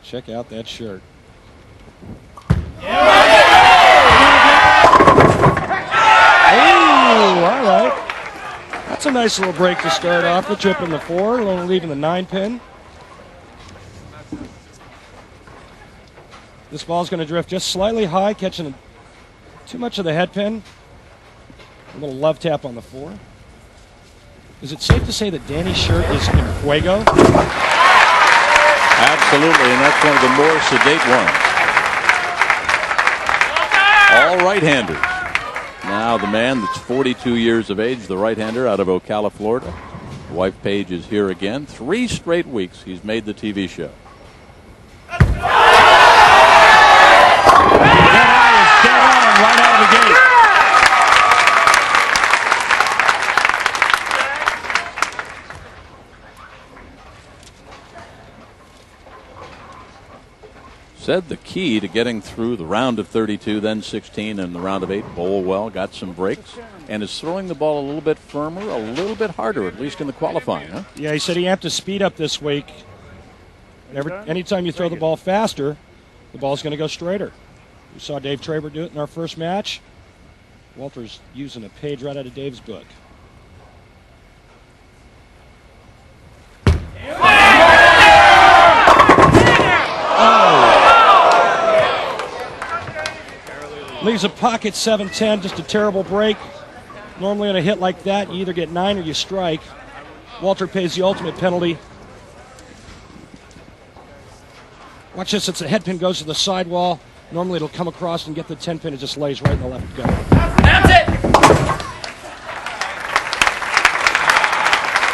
Check out that shirt. Oh, all right. That's a nice little break to start off with, tripping the 4, leaving the 9 pin. This ball's going to drift just slightly high, catching too much of the head pin. A little love tap on the 4. Is it safe to say that Danny's shirt is in fuego? Absolutely, and that's one of the more sedate ones. All right-handers. Now the man that's 42 years of age, the right-hander out of Ocala, Florida. Wife Paige is here again. 3 straight weeks he's made the TV show. That eye is dead on right out of the gate. Said the key to getting through the round of 32, then 16, and the round of 8, bowl well, got some breaks, and is throwing the ball a little bit firmer, a little bit harder, at least in the qualifying. Huh? Yeah, he said he had to speed up this week. Anytime you throw the ball faster, the ball's going to go straighter. We saw Dave Traber do it in our first match. Walter's using a page right out of Dave's book. Leaves a pocket 7-10, just a terrible break. Normally on a hit like that, you either get 9 or you strike. Walter pays the ultimate penalty. Watch this, it's a head pin goes to the sidewall. Normally it'll come across and get the 10 pin, it just lays right in the left gut. That's it!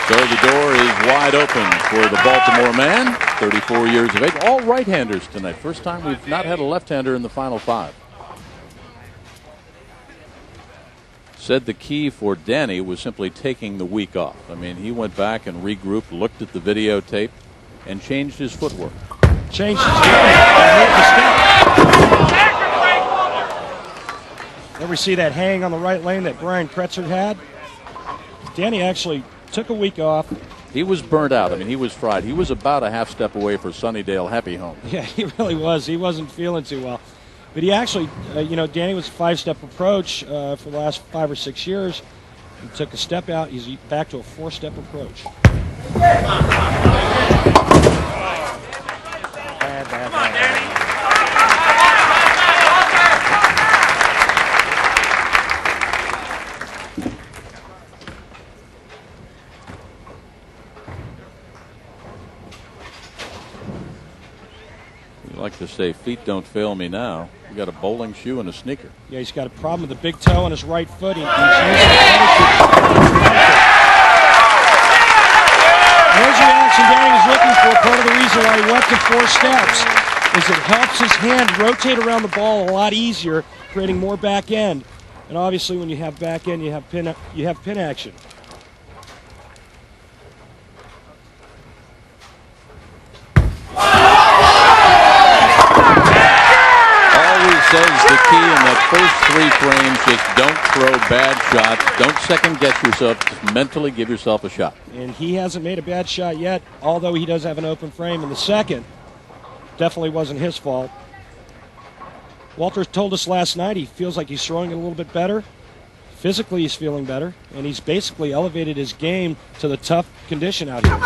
So the door is wide open for the Baltimore man, 34 years of age. All right-handers tonight. First time we've not had a left-hander in the final 5. Said the key for Danny was simply taking the week off. I mean, he went back and regrouped, looked at the videotape, and changed his footwork. Changed his footwork. Ever see that hang on the right lane that Brian Kretzert had? Danny actually took a week off. He was burnt out. I mean, he was fried. He was about a half step away for Sunnydale Happy Home. Yeah, he really was. He wasn't feeling too well. But he actually, Danny was a 5-step approach for the last 5 or 6 years. He took a step out. He's back to a 4-step approach. You like to say, feet don't fail me now. You got a bowling shoe and a sneaker. Yeah, he's got a problem with the big toe on his right foot. He's using There's the action Danny was looking for. Part of the reason why he went to 4 steps is it helps his hand rotate around the ball a lot easier, creating more back end. And obviously, when you have back end, you have pin action. Says the key in that first 3 frames, just don't throw bad shots. Don't second guess yourself. Just mentally give yourself a shot. And he hasn't made a bad shot yet, although he does have an open frame in the second. Definitely wasn't his fault. Walter told us last night he feels like he's throwing it a little bit better. Physically he's feeling better, and he's basically elevated his game to the tough condition out here.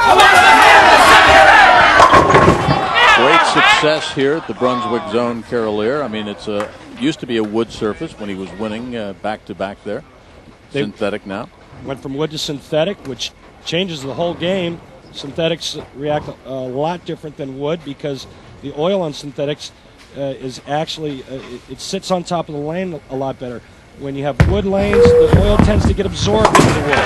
Great success here at the Brunswick Zone Carolier. I mean, used to be a wood surface when he was winning back-to-back there. Synthetic now. Went from wood to synthetic, which changes the whole game. Synthetics react a lot different than wood because the oil on synthetics is actually, it sits on top of the lane a lot better. When you have wood lanes, the oil tends to get absorbed into the wood.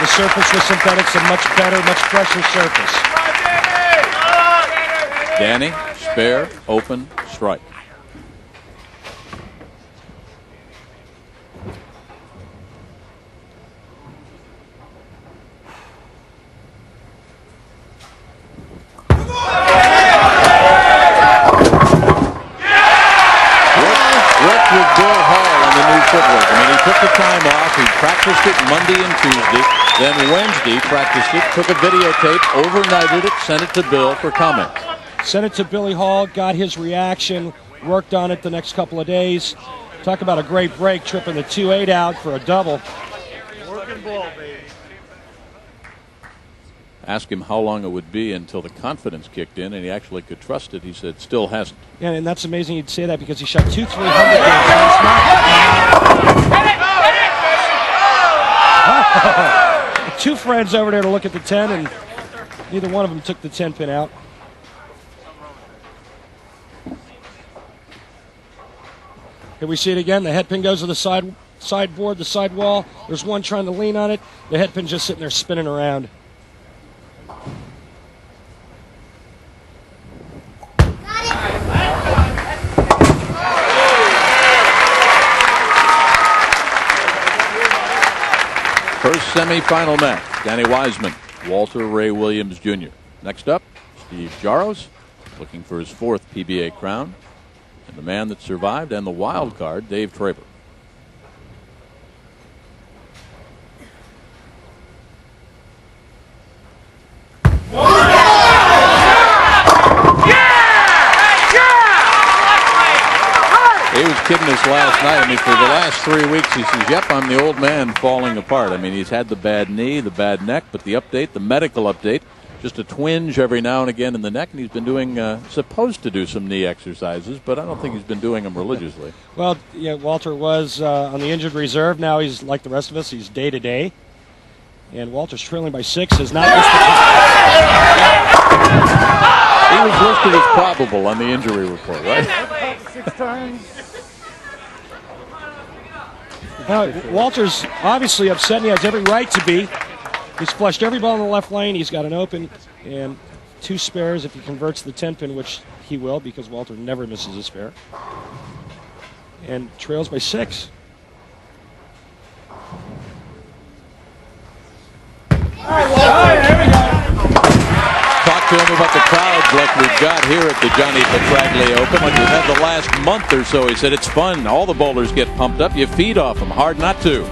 The surface with synthetics is a much better, much fresher surface. Danny, spare, open, strike. Worked with Bill Hall on the new footwork. I mean, he took the time off. He practiced it Monday and Tuesday. Then Wednesday, practiced it, took a videotape, overnighted it, sent it to Bill for comment. Sent it to Billy Hall, got his reaction, worked on it the next couple of days. Talk about a great break, tripping the 2-8 out for a double. Working ball, baby. Asked him how long it would be until the confidence kicked in and he actually could trust it. He said, still hasn't. Yeah, and that's amazing you'd say that because he shot 2 300 last night. Two friends over there to look at the 10, and neither one of them took the 10 pin out. Here we see it again. The head pin goes to the sideboard, the sidewall. There's one trying to lean on it. The head pin just sitting there spinning around. First semifinal match, Danny Wiseman, Walter Ray Williams Jr. Next up, Steve Jaros, looking for his 4th PBA crown. And the man that survived and the wild card, Dave Traber. He was kidding us last night. I mean, for the last 3 weeks, he says, yep, I'm the old man falling apart. I mean, he's had the bad knee, the bad neck, but the update, the medical update, just a twinge every now and again in the neck, and he's been doing, supposed to do some knee exercises, but I don't think he's been doing them religiously. Well, yeah, Walter was on the injured reserve. Now he's like the rest of us. He's day to day. And Walter's trailing by 6. Has not missed He was listed as probable on the injury report, right? 6 times. Walter's obviously upset, and he has every right to be. He's flushed every ball in the left lane. He's got an open and 2 spares if he converts the 10 pin, which he will because Walter never misses a spare. And trails by 6. Talk to him about the crowds like we've got here at the Johnny Petraglia Open. Like we've had the last month or so. He said it's fun. All the bowlers get pumped up. You feed off them. Hard not to.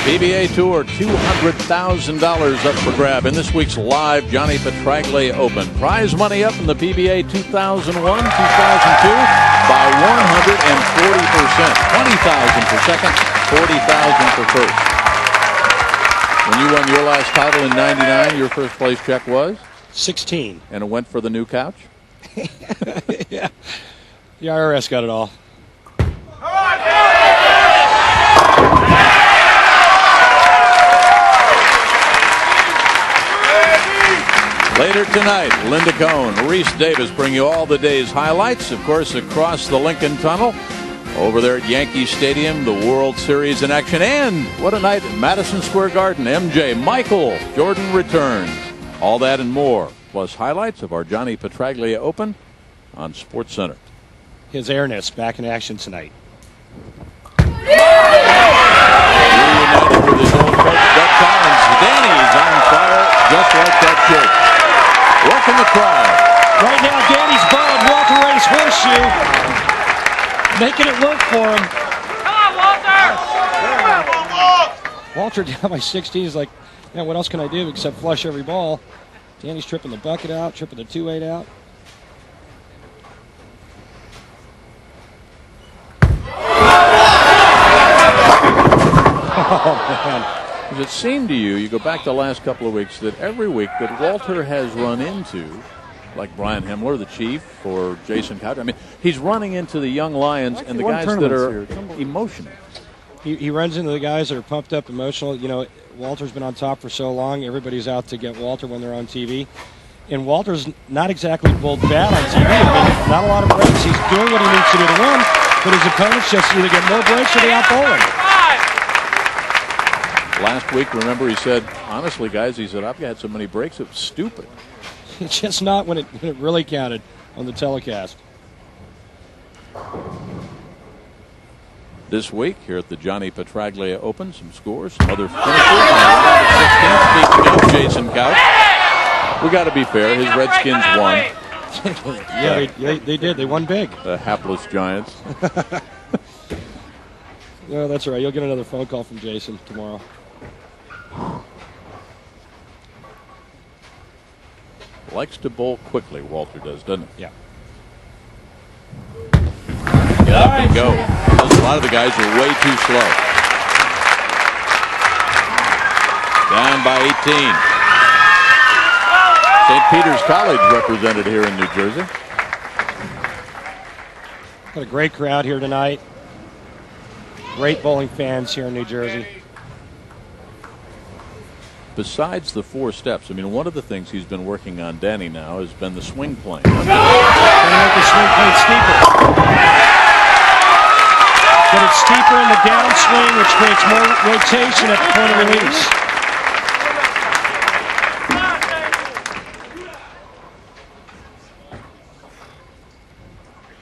PBA Tour, $200,000 up for grab in this week's live Johnny Petraglia Open. Prize money up in the PBA 2001-2002 by 140%. $20,000 for second, $40,000 for first. When you won your last title in '99, your first place check was? 16. And it went for the new couch? Yeah. The IRS got it all. Later tonight, Linda Cohn, Reese Davis bring you all the day's highlights. Of course, across the Lincoln Tunnel, over there at Yankee Stadium, the World Series in action. And what a night at Madison Square Garden. MJ, Michael Jordan returns. All that and more, plus highlights of our Johnny Petraglia Open on SportsCenter. His airness back in action tonight. Reunited with his old coach, Doug Collins. Danny's on fire, just like that joke. Welcome the crowd. Right now, Danny's bowling Walter Ray's horseshoe, making it work for him. Come on, Walter! Walter down by 16. He's like, man, what else can I do except flush every ball? Danny's tripping the bucket out, tripping the 2-8 out. Oh, man. Does it seem to you, you go back the last couple of weeks, that every week that Walter has run into, like Brian Hemler, the Chief, or Jason Couch, I mean, he's running into the young Lions and the guys that are emotional. He runs into the guys that are pumped up, emotional. You know, Walter's been on top for so long. Everybody's out to get Walter when they're on TV. And Walter's not exactly bowled bad on TV. I mean, not a lot of breaks. He's doing what he needs to do to win, but his opponents just either get more breaks or they out bowling. Last week, remember, he said, honestly, guys, he said, I've had so many breaks, it was stupid. It's just not when it really counted on the telecast. This week, here at the Johnny Petraglia Open, some scores, some other finishes. Speaking of Jason Couch, we got to be fair, his Redskins won. Yeah, they did. They won big. The hapless Giants. No, that's all right. You'll get another phone call from Jason tomorrow. Likes to bowl quickly, Walter does, doesn't he? Yeah. Get up and go. A lot of the guys are way too slow. Down by 18. St. Peter's College represented here in New Jersey. Got a great crowd here tonight. Great bowling fans here in New Jersey. Besides the 4 steps, I mean, one of the things he's been working on, Danny, now has been the swing plane. Trying to make the swing plane steeper. Get it steeper in the downswing, which creates more rotation at the point of release.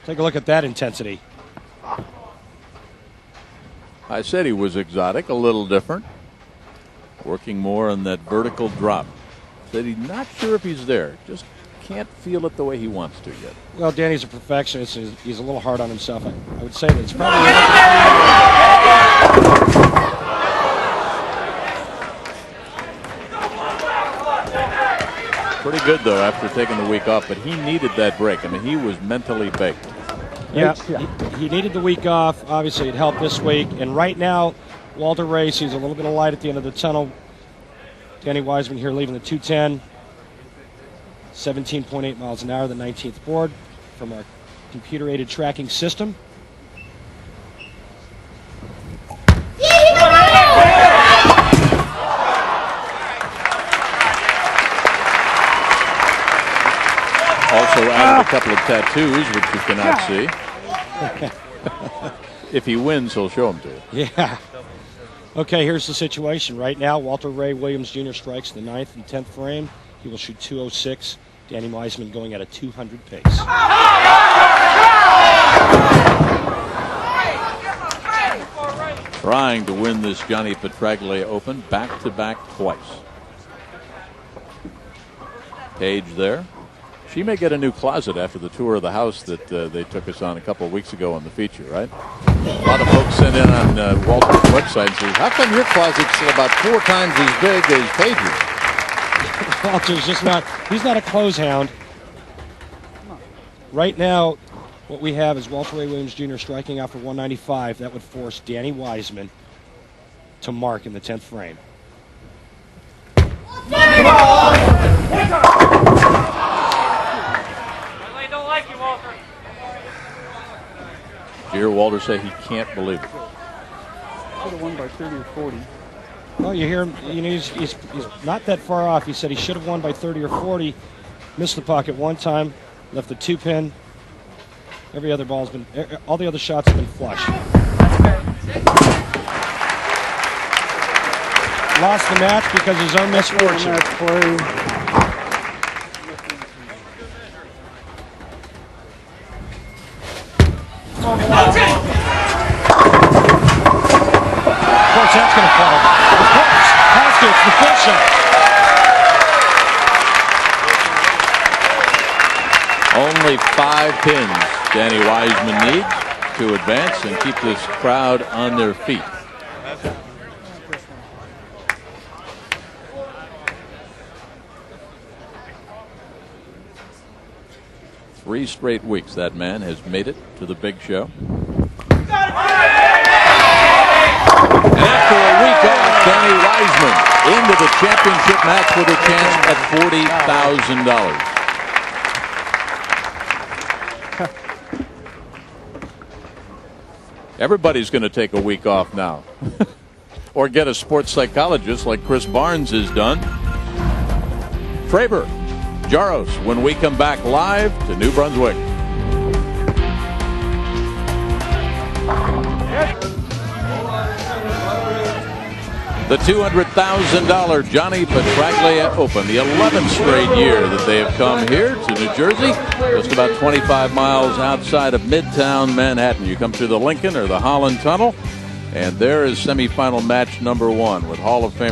Take a look at that intensity. I said he was exotic, a little different. Working more on that vertical drop. Said he's not sure if he's there. Just can't feel it the way he wants to yet. Well, Danny's a perfectionist. He's a little hard on himself. I would say that it's probably... Pretty good, though, after taking the week off. But he needed that break. I mean, he was mentally baked. Yeah, he needed the week off. Obviously, it helped this week. And right now, Walter Ray sees a little bit of light at the end of the tunnel. Danny Wiseman here leaving the 210. 17.8 miles an hour, the 19th board from our computer-aided tracking system. Also added a couple of tattoos, which you cannot see. If he wins, he'll show them to you. Yeah. Okay, here's the situation. Right now, Walter Ray Williams Jr. strikes the 9th and 10th frame. He will shoot 206. Danny Wiseman going at a 200 pace. Trying to win this Johnny Petraglia Open back-to-back twice. Paige there. She may get a new closet after the tour of the house that they took us on a couple of weeks ago on the feature, right? A lot of folks sent in on Walter's website and said, how come your closet's about 4 times as big as Paige's? Walter's just not, he's not a close hound. Right now, what we have is Walter Ray Williams Jr. striking out for 195. That would force Danny Wiseman to mark in the 10th frame. Did you hear Walter say he can't believe it? Could have won by 30 or 40. Well, you hear him, you know, he's not that far off. He said he should have won by 30 or 40. Missed the pocket one time, left the 2-pin. Every other ball's been, all the other shots have been flush. Lost the match because of his own misfortune. Of course, that's going to fall. Of course, has to. It's the full shot. Only 5 pins Danny Wiseman needs to advance and keep this crowd on their feet. Three straight weeks that man has made it to the big show. And after a week off, Danny Wiseman into the championship match with a chance at $40,000. Everybody's going to take a week off now. Or get a sports psychologist like Chris Barnes has done. Traber, Jaros, when we come back live to New Brunswick. The $200,000 Johnny Petraglia Open, the 11th straight year that they have come here to New Jersey, just about 25 miles outside of Midtown Manhattan. You come through the Lincoln or the Holland Tunnel, and there is semifinal match number 1 with Hall of Fame